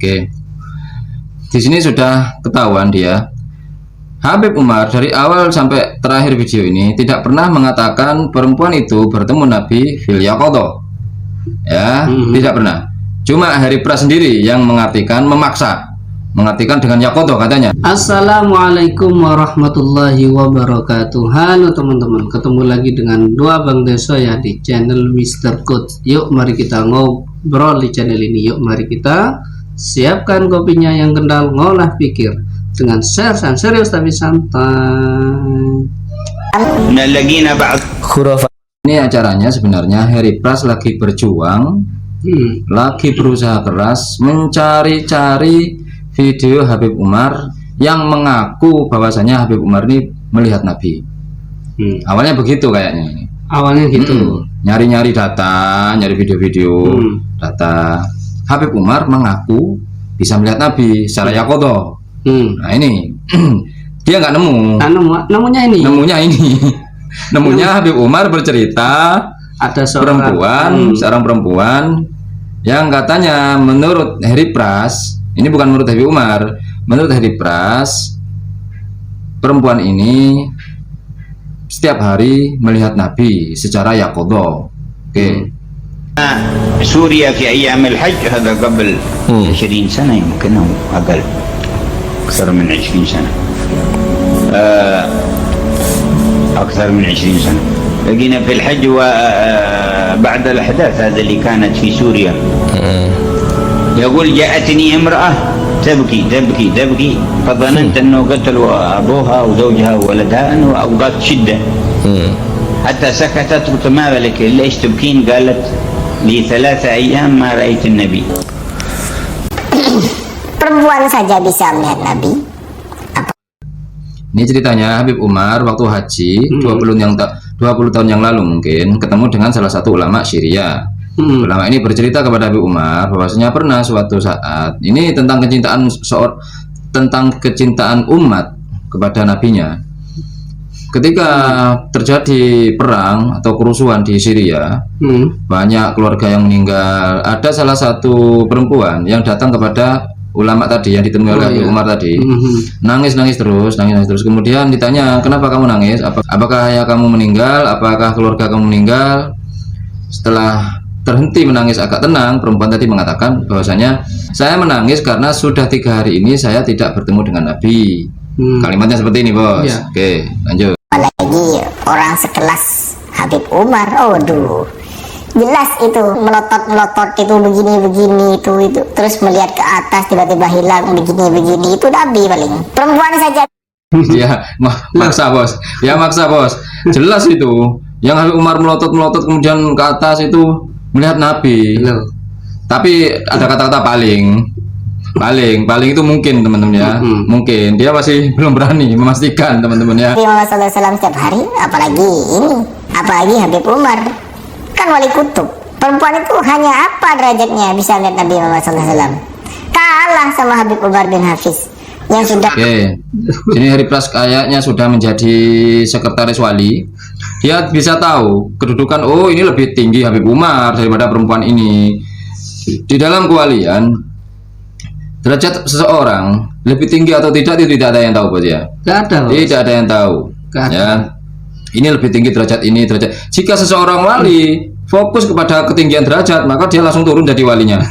Oke. Di sini sudah ketahuan dia. Habib Umar dari awal sampai terakhir video ini tidak pernah mengatakan perempuan itu bertemu Nabi fil yaqadha. Ya, tidak pernah. Cuma Harry Pras sendiri yang mengartikan memaksa. Mengartikan dengan yaqadha katanya. Assalamualaikum warahmatullahi wabarakatuh. Halo teman-teman, ketemu lagi dengan dua Bang Deso ya di channel Mr. Coach. Yuk mari kita ngobrol di channel ini. Yuk mari kita siapkan kopinya yang kental, ngolah pikir dengan share dan serius tapi santai. Ini acaranya sebenarnya Harry Pras lagi berjuang, lagi berusaha keras mencari-cari video Habib Umar yang mengaku bahwasanya Habib Umar ini melihat Nabi. Awalnya begitu kayaknya. Awalnya gitu. Nyari-nyari data, nyari video-video, data. Habib Umar mengaku bisa melihat Nabi secara yaqadha. Nah ini dia nggak nemu. Nemunya ini. Nemunya Habib Umar bercerita ada seorang perempuan yang katanya menurut Harry Pras, ini bukan menurut Habib Umar, menurut Harry Pras, perempuan ini setiap hari melihat Nabi secara yaqadha. Oke. سوريا في أيام الحج هذا قبل 20 سنة يمكن أو أقل، أكثر من 20 سنة، أكثر من 20 سنة لقينا في الحج وبعد الأحداث هذا اللي كانت في سوريا. يقول جاءتني امرأة تبكي تبكي تبكي فظننت أنه قتلوا أبوها وزوجها وولدها أنه أوقات شدة، حتى سكتت قلت ما بالك ليش تبكين؟ قالت لي 3 أيام ما رأيت النبي. Perempuan saja bisa melihat Nabi. Ini ceritanya Habib Umar waktu haji 20 tahun yang lalu mungkin ketemu dengan salah satu ulama Syria. Ulama ini bercerita kepada Habib Umar bahwasanya pernah suatu saat ini tentang kecintaan umat kepada nabinya. Ketika terjadi perang atau kerusuhan di Syria, banyak keluarga yang meninggal. Ada salah satu perempuan yang datang kepada ulama tadi yang ditemui oleh Habib Umar tadi, nangis terus. Kemudian ditanya, kenapa kamu nangis? Apakah ayah kamu meninggal? Apakah keluarga kamu meninggal? Setelah terhenti menangis agak tenang, perempuan tadi mengatakan bahwasanya saya menangis karena sudah 3 hari ini saya tidak bertemu dengan Nabi. Kalimatnya seperti ini, bos. Ya. Oke, lanjut. Apalagi orang sekelas Habib Umar, jelas itu melotot itu begini itu terus melihat ke atas tiba-tiba hilang begini itu Nabi paling. Perempuan saja. Ya, maksa bos. Ya maksa bos. Jelas itu. Yang Habib Umar melotot kemudian ke atas itu melihat Nabi. Tapi ada kata-kata paling itu mungkin teman-teman ya. Mungkin dia masih belum berani memastikan teman-teman ya. Nabi Muhammad SAW setiap hari, apalagi Habib Umar kan wali kutub. Perempuan itu hanya apa derajatnya bisa lihat Nabi Muhammad SAW? Kalah sama Habib Umar bin Hafiz yang sudah. Oke. Ini Harry Pras kayaknya sudah menjadi sekretaris wali. Dia bisa tahu kedudukan, ini lebih tinggi Habib Umar daripada perempuan ini. Di dalam kewalian derajat seseorang lebih tinggi atau tidak itu tidak ada yang tahu, bos ya. Tidak ada yang tahu. Ya. Ini lebih tinggi derajat ini, derajat. Jika seseorang wali fokus kepada ketinggian derajat, maka dia langsung turun jadi walinya.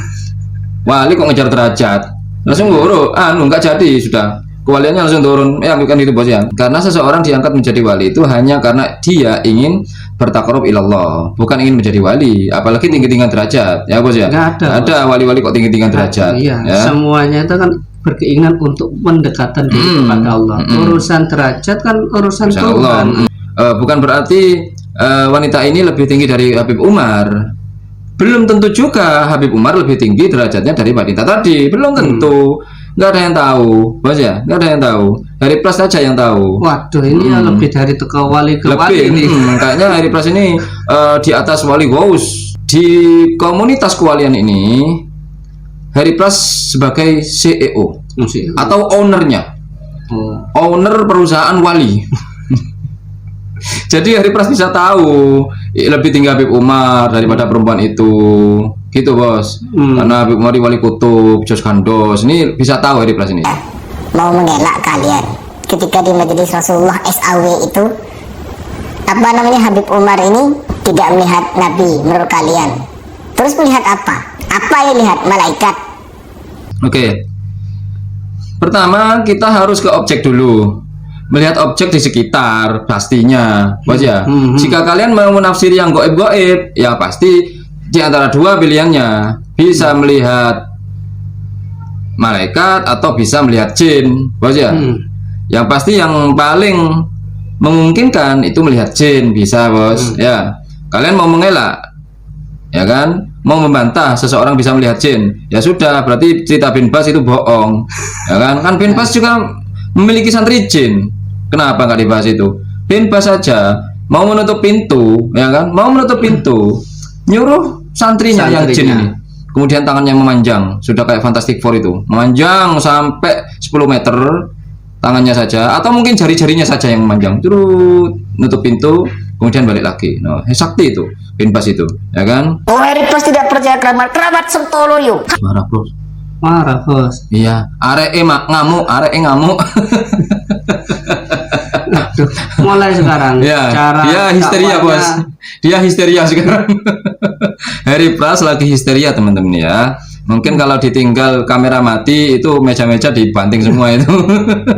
Wali kok ngejar derajat, langsung turun, nggak jadi sudah. Kewaliannya langsung turun. Ya bukan itu, bos ya. Karena seseorang diangkat menjadi wali itu hanya karena dia ingin bertaqarrub ilallah, bukan ingin menjadi wali. Apalagi tinggi-tinggian derajat, ya bos ya. Ada wali-wali kok tinggi-tinggian derajat. Iya. Ya. Semuanya itu kan berkeinginan untuk pendekatan diri kepada Allah. Urusan derajat kan urusan Tuhan. Bukan berarti wanita ini lebih tinggi dari Habib Umar. Belum tentu juga Habib Umar lebih tinggi derajatnya dari wanita tadi. Belum tentu. Nggak ada yang tahu, bos ya. Nggak ada yang tahu. Harry Pras saja yang tahu. Waduh, ini ya lebih dari wali ke wali ini. Kayaknya Harry Pras ini di atas wali Ghaus. Di komunitas kewalian ini Harry Pras sebagai CEO atau ownernya, owner perusahaan wali. Jadi Harry Pras bisa tahu lebih tinggi Habib Umar daripada perempuan itu. gitu bos. Karena Habib Umar wali kutub, Jos Gandos, ini bisa tahu Heri Pras ini. Mau mengelak kalian ketika di majelis Rasulullah SAW itu, apa namanya, Habib Umar ini tidak melihat Nabi menurut kalian. Terus melihat apa? Apa yang lihat? Malaikat. Oke. Pertama kita harus ke objek dulu. Melihat objek di sekitar pastinya, bos ya. Jika kalian mau menafsiri yang goib-goib, ya pasti di antara dua pilihannya, bisa melihat malaikat atau bisa melihat jin, bos ya. Yang pasti yang paling memungkinkan itu melihat jin, bisa bos ya. Kalian mau mengelak, ya kan, mau membantah seseorang bisa melihat jin, ya sudah, berarti cerita Bin Bas itu bohong, ya kan. Kan Bin Bas juga memiliki santri jin, kenapa nggak dibahas itu? Bin Bas saja mau menutup pintu, ya kan, mau menutup pintu, nyuruh santrinya yang jin ini, kemudian tangannya memanjang, sudah kayak Fantastic Four itu, memanjang sampai 10 meter tangannya saja, atau mungkin jari-jarinya saja yang memanjang, turut nutup pintu, kemudian balik lagi. Nah, sakti itu Bin Bas itu, ya kan. Oh, Heri Pras tidak percaya keramat Sentolo yuk. Marah bos. Marah bos. Iya, areke ngamuk, areke ngamuk. Aduh, mulai sekarang Ya, cara dia histeria dakwahnya. bos. Dia histeria sekarang. Heri Pras lagi histeria teman-teman ya. Mungkin kalau ditinggal kamera mati itu meja-meja dibanting semua itu.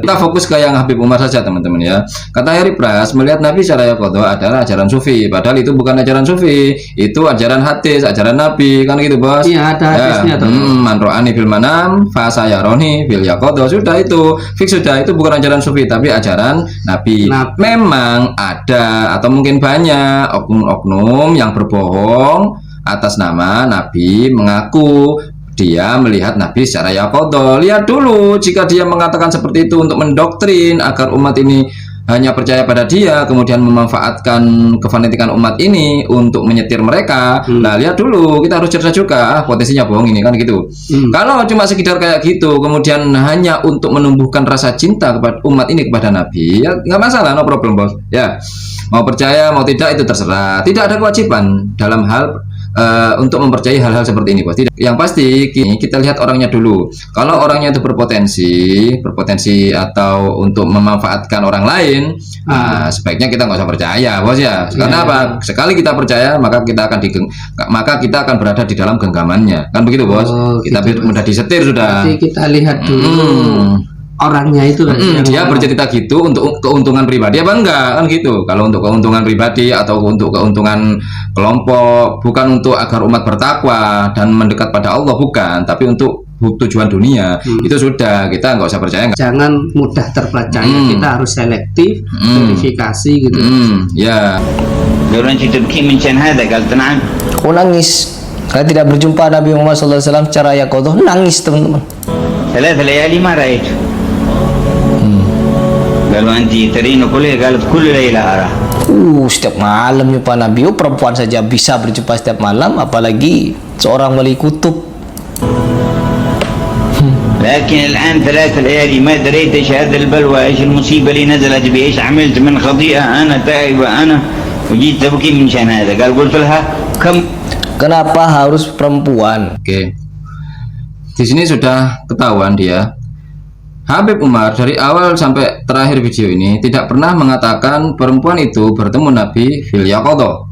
Kita fokus ke yang Habib Umar saja teman-teman ya. Kata Heri Pras, melihat Nabi secara yaqadha adalah ajaran sufi. Padahal itu bukan ajaran sufi, itu ajaran hadis, ajaran Nabi, kan gitu bos. Iya, ada hadisnya tuh. Man ro'ani fil manam fa sayaroni fil yaqadha. Sudah itu, fix sudah, itu bukan ajaran sufi tapi ajaran Nabi. Memang ada atau mungkin banyak oknum-oknum yang berbohong atas nama Nabi, mengaku dia melihat Nabi secara yaqadha. Lihat dulu, jika dia mengatakan seperti itu untuk mendoktrin agar umat ini hanya percaya pada dia, kemudian memanfaatkan kefanatikan umat ini untuk menyetir mereka. Nah, lihat dulu, kita harus cerdas juga, potensinya bohong ini kan gitu. Kalau cuma sekedar kayak gitu, kemudian hanya untuk menumbuhkan rasa cinta kepada umat ini kepada Nabi, ya nggak masalah, no problem bos. Ya, mau percaya mau tidak itu terserah. Tidak ada kewajiban dalam hal untuk mempercayai hal-hal seperti ini bos. Tidak. Yang pasti kita lihat orangnya dulu. Kalau orangnya itu berpotensi atau untuk memanfaatkan orang lain, sebaiknya kita nggak usah percaya bos ya. Karena apa? Sekali kita percaya maka kita akan berada di dalam genggamannya, kan begitu bos. Kita gitu, mudah disetir sudah. Jadi kita lihat dulu orangnya itu dia bercerita gitu untuk keuntungan pribadi apa enggak, kan gitu. Kalau untuk keuntungan pribadi atau untuk keuntungan kelompok, bukan untuk agar umat bertakwa dan mendekat pada Allah, bukan, tapi untuk tujuan dunia, itu sudah kita nggak usah percaya. Jangan mudah terpercaya, kita harus selektif, verifikasi gitu. Ya. قالوا أنت تبكي من شان هذا قالت نعم. Aku nangis karena tidak berjumpa Nabi Muhammad SAW secara yaqadha. Nangis teman-teman. 3 ليالي ما رأيته. قالوا أنت ترين كل قالت كل ليلة أراه. Setiap malam jumpa Nabi. Perempuan saja bisa berjumpa setiap malam, apalagi seorang wali kutub. لكن الآن 3 ليالي ما دريت إيش هذا البلوى، إيش المصيبة اللي نزلت بي، إيش عملت من خطيئة، أنا تائبة أنا وجيت تبكي من شان هذا. قلت لها كم. Kenapa harus perempuan? Oke. Di sini sudah ketahuan dia. Habib Umar dari awal sampai terakhir video ini tidak pernah mengatakan perempuan itu bertemu Nabi fil yaqadha.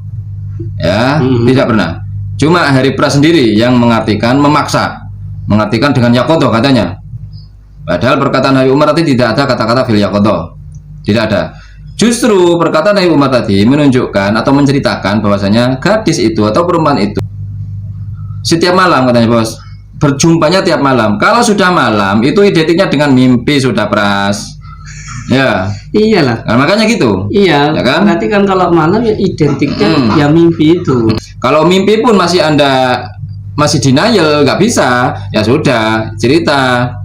Ya, tidak pernah. Cuma Heri Pras sendiri yang mengartikan dengan yaqadha katanya. Padahal perkataan Habib Umar tadi tidak ada kata-kata fil yaqadha. Tidak ada. Justru perkataan Habib Umar tadi menunjukkan atau menceritakan bahwasanya gadis itu atau perempuan itu setiap malam, katanya bos, berjumpanya tiap malam. Kalau sudah malam itu identiknya dengan mimpi sudah Pras. Ya. Iyalah. Nah, makanya gitu. Iya. Ya kan? Berarti kan kalau malam ya identiknya ya mimpi itu. Kalau mimpi pun masih denial, nggak bisa, ya sudah cerita.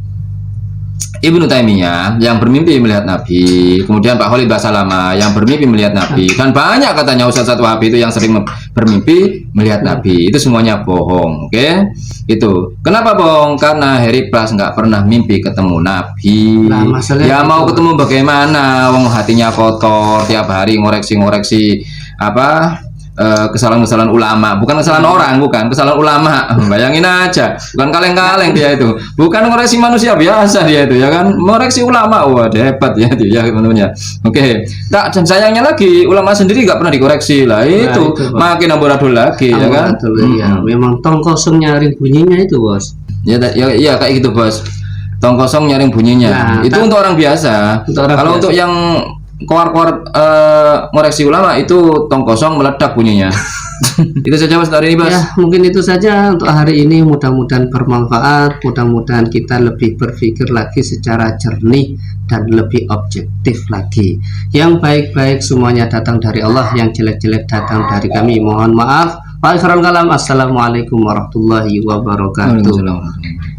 Ibnu Taimiyah yang bermimpi melihat Nabi, kemudian Pak Khalid Basalamah yang bermimpi melihat Nabi, dan banyak katanya Ustaz Wahabi itu yang sering bermimpi melihat Nabi. Itu semuanya bohong, oke? Itu kenapa bohong? Karena Heri Pras nggak pernah mimpi ketemu Nabi. Nah, ya mau ketemu bagaimana? Wong hatinya kotor, tiap hari ngoreksi apa kesalahan-kesalahan ulama, bukan kesalahan orang, bukan kesalahan ulama. Bayangin aja, bukan kaleng-kaleng dia itu, bukan ngoreksi manusia biasa dia itu ya kan, ngoreksi ulama. Wah hebat ya itu ya teman-teman ya. Oke, tak, dan sayangnya lagi ulama sendiri nggak pernah dikoreksi lah itu, makin amburadul lagi ya kan. Ya, memang tong kosong nyaring bunyinya itu bos. Ya kayak gitu bos, tong kosong nyaring bunyinya. Itu untuk orang biasa. Kalau untuk yang keluar ngoreksi ulama itu tong kosong meledak bunyinya. Itu saja Mas hari ini Mas. Ya mungkin itu saja untuk hari ini, mudah-mudahan bermanfaat, mudah-mudahan kita lebih berpikir lagi secara jernih dan lebih objektif lagi. Yang baik-baik semuanya datang dari Allah, yang jelek-jelek datang dari kami, mohon maaf. Wa akhiral kalam, assalamualaikum warahmatullahi wabarakatuh. Waalaikumsalam.